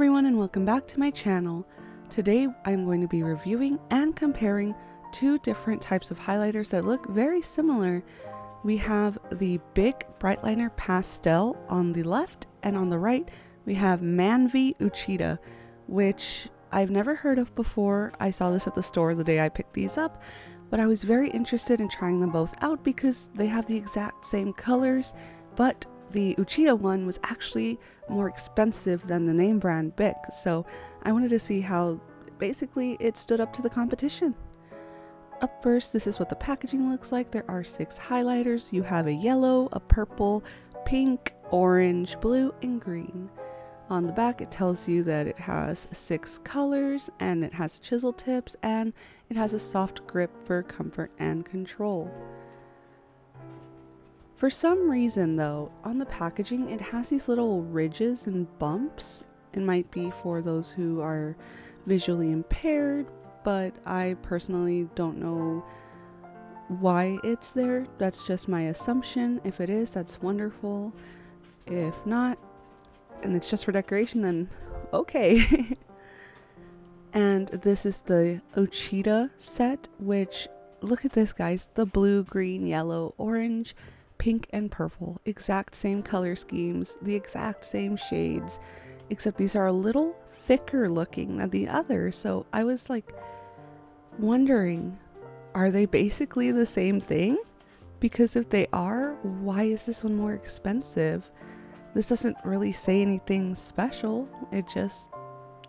everyone and welcome back to my channel. Today I'm going to be reviewing and comparing two different types of highlighters that look very similar. We have the BIC Brightliner Pastel on the left, and on the right we have Manvy Uchida, which I've never heard of before. I saw this at the store the day I picked these up, but I was very interested in trying them both out because they have the exact same colors, but the Uchida one was actually more expensive than the name brand BIC, so I wanted to see how basically it stood up to the competition. Up first, this is what the packaging looks like. There are 6 highlighters. You have a yellow, a purple, pink, orange, blue, and green. On the back it tells you that it has 6 colors and it has chisel tips and it has a soft grip for comfort and control. For some reason though, on the packaging it has these little ridges and bumps. It might be for those who are visually impaired, but I personally don't know why it's there. That's just my assumption. If it is, that's wonderful. If not, and it's just for decoration, then okay. And this is the Uchida set, which, look at this guys, the blue, green, yellow, orange, pink, and purple. Exact same color schemes, the exact same shades, except these are a little thicker looking than the others. So I was like wondering, are they basically the same thing? Because if they are, why is this one more expensive? This doesn't really say anything special. It just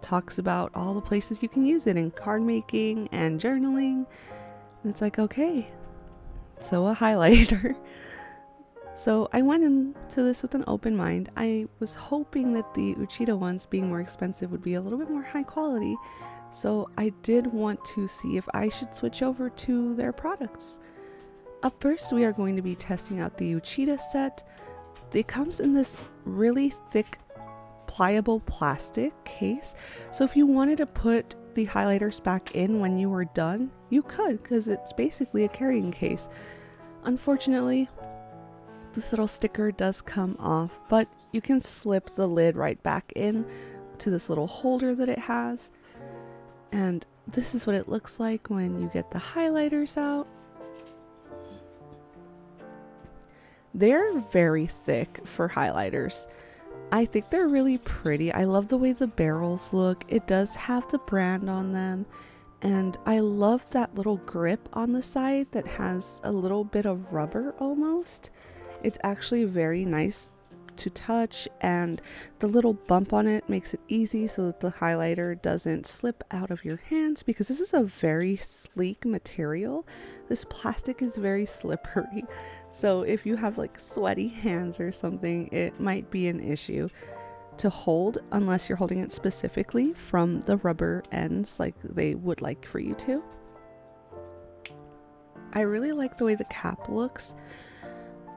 talks about all the places you can use it in card making and journaling. And it's like, okay, so a highlighter. So I went into this with an open mind. I was hoping that the Uchida ones, being more expensive, would be a little bit more high quality. So I did want to see if I should switch over to their products. Up first, we are going to be testing out the Uchida set. It comes in this really thick, pliable plastic case. So if you wanted to put the highlighters back in when you were done, you could, because it's basically a carrying case. Unfortunately, this little sticker does come off, but you can slip the lid right back in to this little holder that it has. And this is what it looks like when you get the highlighters out. They're very thick for highlighters. I think they're really pretty. I love the way the barrels look. It does have the brand on them. And I love that little grip on the side that has a little bit of rubber almost. It's actually very nice to touch, and the little bump on it makes it easy so that the highlighter doesn't slip out of your hands, because this is a very sleek material. This plastic is very slippery, so if you have like sweaty hands or something, it might be an issue to hold unless you're holding it specifically from the rubber ends like they would like for you to. I really like the way the cap looks.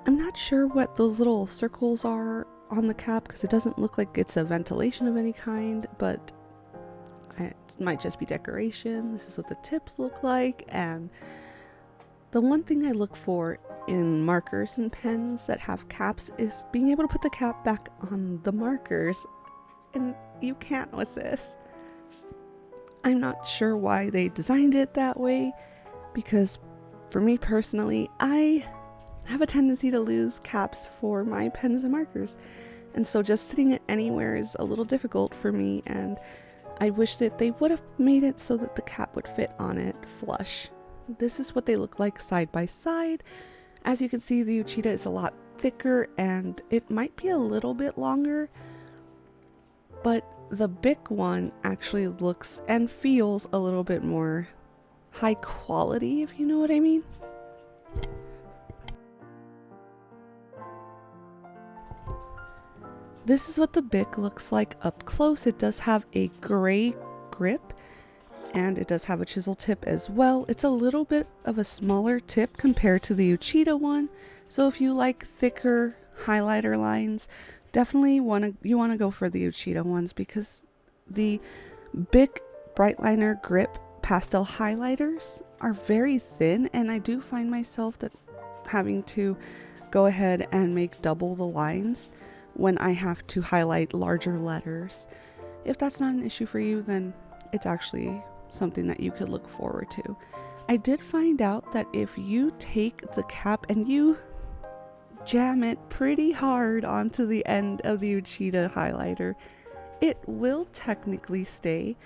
I'm not sure what those little circles are on the cap because it doesn't look like it's a ventilation of any kind, but it might just be decoration. This is what the tips look like, and the one thing I look for in markers and pens that have caps is being able to put the cap back on the markers, and you can't with this. I'm not sure why they designed it that way, because for me personally, I have a tendency to lose caps for my pens and markers, and so just sitting it anywhere is a little difficult for me, and I wish that they would have made it so that the cap would fit on it flush. This is what they look like side by side. As you can see, the Uchida is a lot thicker and it might be a little bit longer, but the BIC one actually looks and feels a little bit more high quality, if you know what I mean. This is what the BIC looks like up close. It does have a gray grip and it does have a chisel tip as well. It's a little bit of a smaller tip compared to the Uchida one. So if you like thicker highlighter lines, definitely you want to go for the Uchida ones, because the BIC Brightliner Grip pastel highlighters are very thin, and I do find myself that having to go ahead and make double the lines when I have to highlight larger letters. If that's not an issue for you, then it's actually something that you could look forward to. I did find out that if you take the cap and you jam it pretty hard onto the end of the Uchida highlighter, it will technically stay,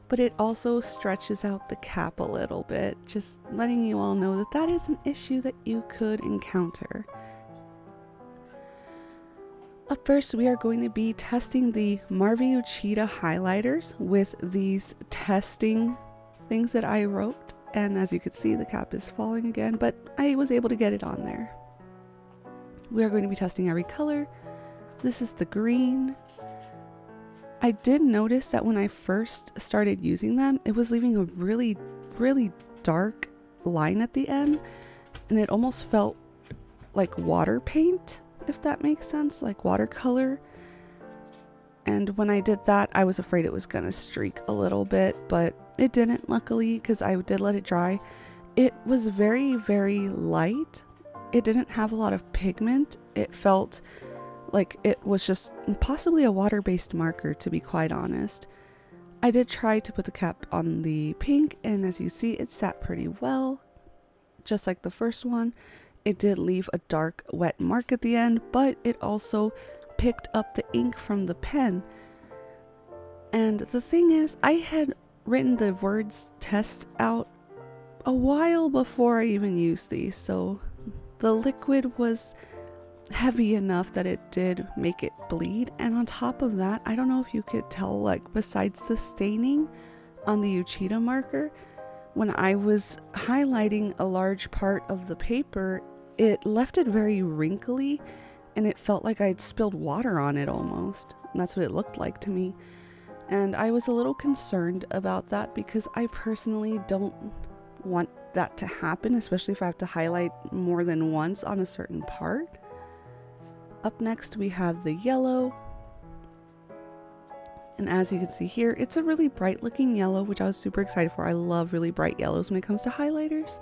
but it also stretches out the cap a little bit, just letting you all know that that is an issue that you could encounter. Up first, we are going to be testing the Manvy Uchida highlighters with these testing things that I wrote, and as you can see, the cap is falling again, but I was able to get it on there. We are going to be testing every color. This is the green. I did notice that when I first started using them, it was leaving a really, really dark line at the end, and it almost felt like water paint, if that makes sense, like watercolor. And when I did that, I was afraid it was gonna streak a little bit, but it didn't, luckily, because I did let it dry. It was very, very light. It didn't have a lot of pigment. It felt like it was just possibly a water-based marker, to be quite honest. I did try to put the cap on the pink, and as you see, it sat pretty well. Just like the first one, it did leave a dark, wet mark at the end, but it also picked up the ink from the pen. And the thing is, I had written the words test out a while before I even used these, so the liquid was heavy enough that it did make it bleed. And on top of that, I don't know if you could tell, like, besides the staining on the Uchida marker, when I was highlighting a large part of the paper, it left it very wrinkly, and it felt like I'd spilled water on it almost. And that's what it looked like to me. And I was a little concerned about that because I personally don't want that to happen, especially if I have to highlight more than once on a certain part. Up next, we have the yellow. And as you can see here, it's a really bright looking yellow, which I was super excited for. I love really bright yellows when it comes to highlighters.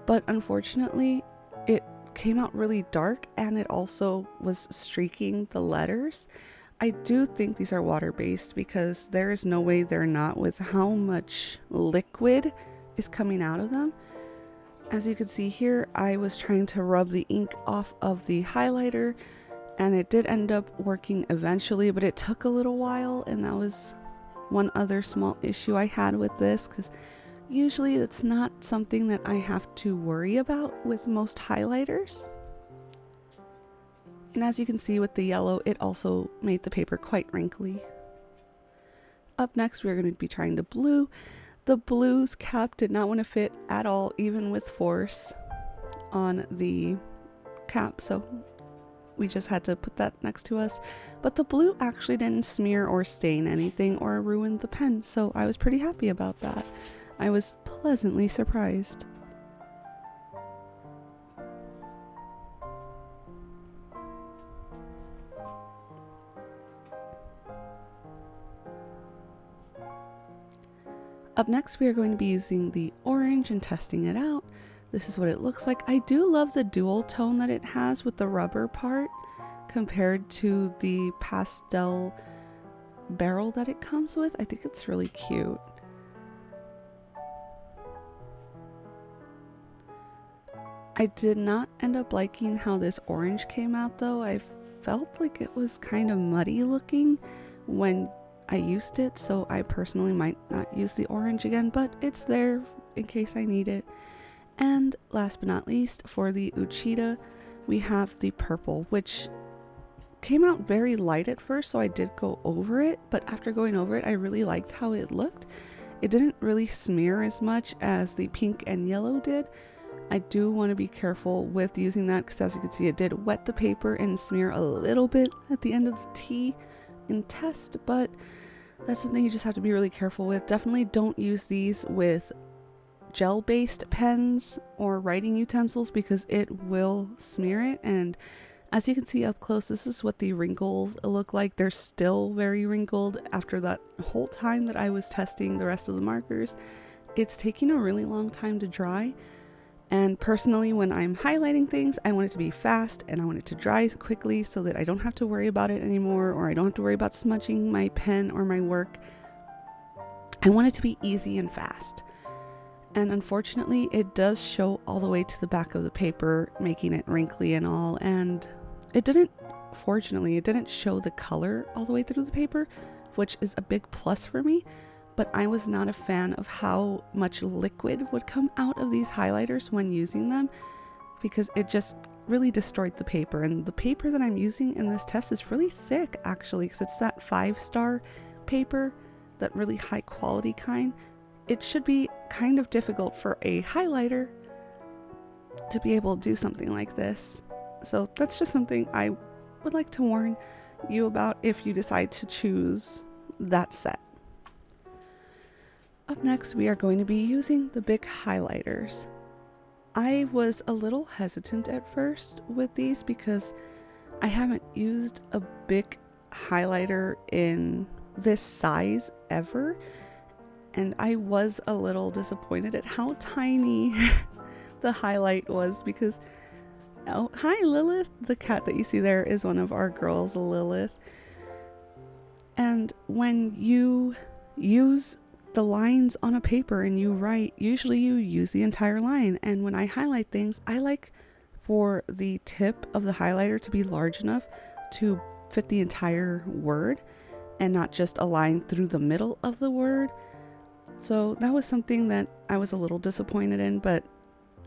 But unfortunately, it came out really dark, and it also was streaking the letters. I do think these are water-based because there is no way they're not with how much liquid is coming out of them. As you can see here, I was trying to rub the ink off of the highlighter, and it did end up working eventually, but it took a little while, and that was one other small issue I had with this, because usually it's not something that I have to worry about with most highlighters. And as you can see with the yellow, it also made the paper quite wrinkly. Up next, we're going to be trying the blue. The blue's cap did not want to fit at all, even with force, on the cap, so we just had to put that next to us. But the blue actually didn't smear or stain anything or ruin the pen, so I was pretty happy about that. I was pleasantly surprised. Up next, we are going to be using the orange and testing it out. This is what it looks like. I do love the dual tone that it has with the rubber part compared to the pastel barrel that it comes with. I think it's really cute. I did not end up liking how this orange came out though. I felt like it was kind of muddy looking when I used it, so I personally might not use the orange again, but it's there in case I need it. And last but not least, for the Uchida, we have the purple, which came out very light at first, so I did go over it, but after going over it, I really liked how it looked. It didn't really smear as much as the pink and yellow did. I do want to be careful with using that because, as you can see, it did wet the paper and smear a little bit at the end of the T in test, but that's something you just have to be really careful with. Definitely don't use these with gel-based pens or writing utensils because it will smear it. And as you can see up close, this is what the wrinkles look like. They're still very wrinkled after that whole time that I was testing the rest of the markers. It's taking a really long time to dry, And personally, when I'm highlighting things, I want it to be fast and I want it to dry quickly so that I don't have to worry about it anymore, or I don't have to worry about smudging my pen or my work. I want it to be easy and fast. And unfortunately, it does show all the way to the back of the paper, making it wrinkly and all. And it didn't show the color all the way through the paper, which is a big plus for me. But I was not a fan of how much liquid would come out of these highlighters when using them, because it just really destroyed the paper. And the paper that I'm using in this test is really thick, actually, because it's that 5-star paper, that really high quality kind. It should be kind of difficult for a highlighter to be able to do something like this. So that's just something I would like to warn you about if you decide to choose that set. Up next, we are going to be using the BIC highlighters. I was a little hesitant at first with these because I haven't used a BIC highlighter in this size ever, and I was a little disappointed at how tiny the highlight was because, oh, hi Lilith! The cat that you see there is one of our girls, Lilith. And when you use the lines on a paper and you write, usually you use the entire line. And when I highlight things, I like for the tip of the highlighter to be large enough to fit the entire word and not just a line through the middle of the word. So that was something that I was a little disappointed in, but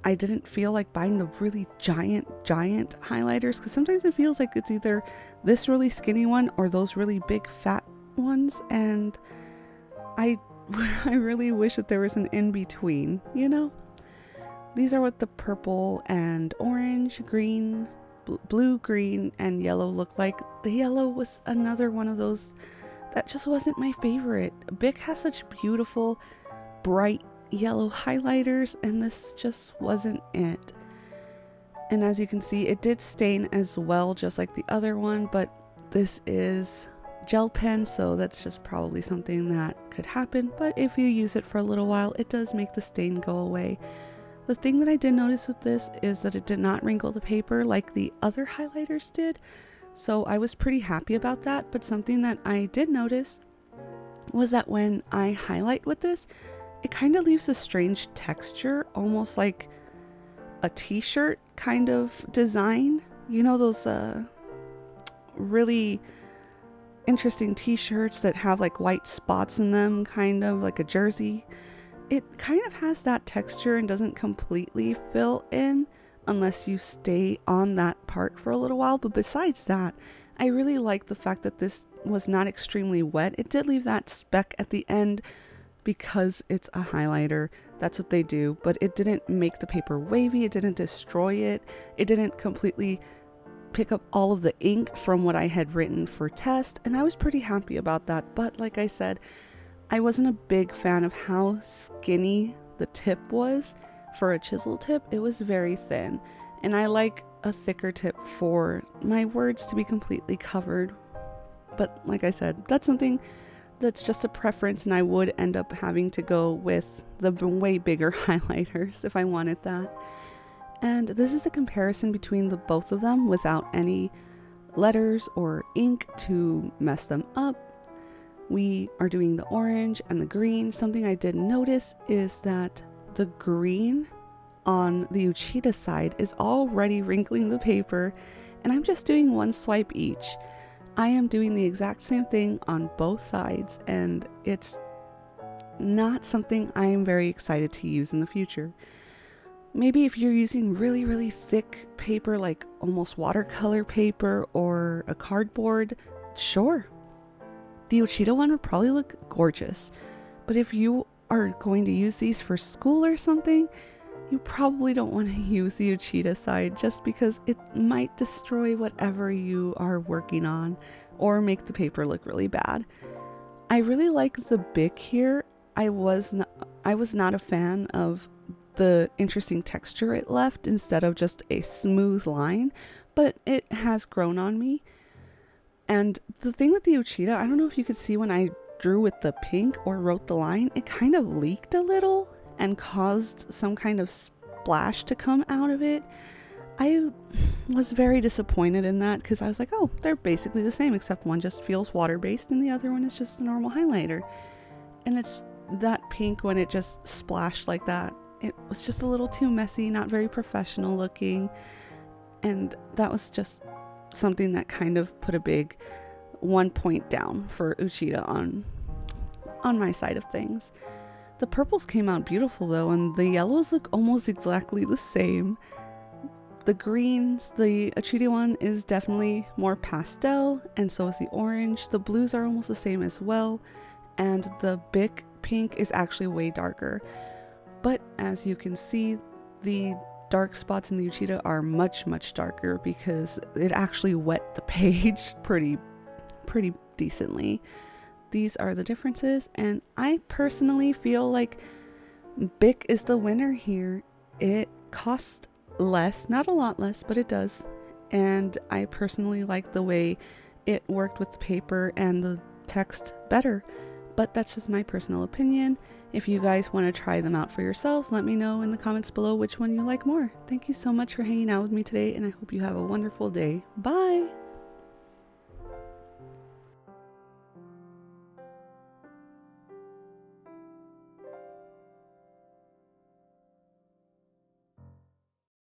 I didn't feel like buying the really giant highlighters, because sometimes it feels like it's either this really skinny one or those really big fat ones, and I really wish that there was an in-between, you know? These are what the purple and orange, green, blue, green, and yellow look like. The yellow was another one of those that just wasn't my favorite. BIC has such beautiful, bright yellow highlighters, and this just wasn't it. And as you can see, it did stain as well, just like the other one, but this is gel pen, so that's just probably something that could happen. But if you use it for a little while, it does make the stain go away. The thing that I did notice with this is that it did not wrinkle the paper like the other highlighters did, so I was pretty happy about that. But something that I did notice was that when I highlight with this, it kind of leaves a strange texture, almost like a t-shirt kind of design. You know those really interesting t-shirts that have like white spots in them, kind of like a jersey? It kind of has that texture and doesn't completely fill in unless you stay on that part for a little while. But besides that, I really like the fact that this was not extremely wet. It did leave that speck at the end because it's a highlighter. That's what they do, but it didn't make the paper wavy. It didn't destroy it. It didn't completely pick up all of the ink from what I had written for test, and I was pretty happy about that. But like I said, I wasn't a big fan of how skinny the tip was for a chisel tip. It was very thin, and I like a thicker tip for my words to be completely covered. But like I said, that's something that's just a preference, and I would end up having to go with the way bigger highlighters if I wanted that. And this is a comparison between the both of them without any letters or ink to mess them up. We are doing the orange and the green. Something I did notice is that the green on the Uchida side is already wrinkling the paper, and I'm just doing one swipe each. I am doing the exact same thing on both sides, and it's not something I am very excited to use in the future. Maybe if you're using really thick paper, like almost watercolor paper or a cardboard, sure. The Uchida one would probably look gorgeous. But if you are going to use these for school or something, you probably don't want to use the Uchida side, just because it might destroy whatever you are working on or make the paper look really bad. I really like the BIC here. I was not a fan of the interesting texture it left instead of just a smooth line, but it has grown on me. And the thing with the Uchida, I don't know if you could see when I drew with the pink or wrote the line, it kind of leaked a little and caused some kind of splash to come out of it. I was very disappointed in that because I was like, oh, they're basically the same, except one just feels water-based and the other one is just a normal highlighter. And it's that pink, when it just splashed like that, it was just a little too messy, not very professional looking. And that was just something that kind of put a big 1 point down for Uchida on my side of things. The purples came out beautiful though, and the yellows look almost exactly the same. The greens, the Uchida one is definitely more pastel, and so is the orange. The blues are almost the same as well, and the BIC pink is actually way darker. But as you can see, the dark spots in the Uchida are much darker because it actually wet the page pretty decently. These are the differences, and I personally feel like BIC is the winner here. It costs less, not a lot less, but it does, and I personally like the way it worked with the paper and the text better. But that's just my personal opinion. If you guys want to try them out for yourselves, let me know in the comments below which one you like more. Thank you so much for hanging out with me today, and I hope you have a wonderful day. Bye!